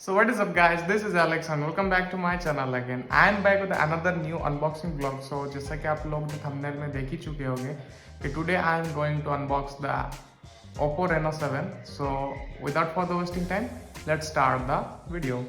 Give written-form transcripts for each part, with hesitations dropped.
So what is up guys, this is Alex and welcome back to my channel again. I am back with another new unboxing vlog. So जैसा कि आप लोग thumbnail में देख ही चुके होंगे कि today I am going to unbox the Oppo Reno 7. So without further wasting time, let's start the video.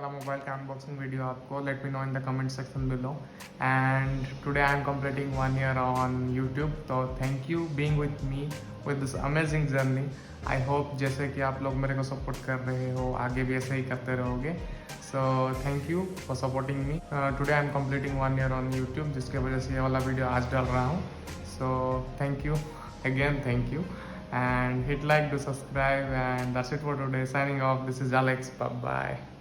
Mobile का अनबॉक्सिंग वीडियो आपको let me know in the comment section below. And today I am completing 1 year on YouTube. तो thank you being with me with this amazing journey. I hope जैसे कि आप लोग मेरे को support कर रहे हो आगे भी ऐसे ही करते रहोगे. So thank you for supporting me. Today I am completing 1 year on YouTube, जिसके वजह से ये वाला वीडियो आज डाल रहा हूँ. So thank you again, thank you and hit like to subscribe, and that's it for today. Signing off, this is Alex, bye bye.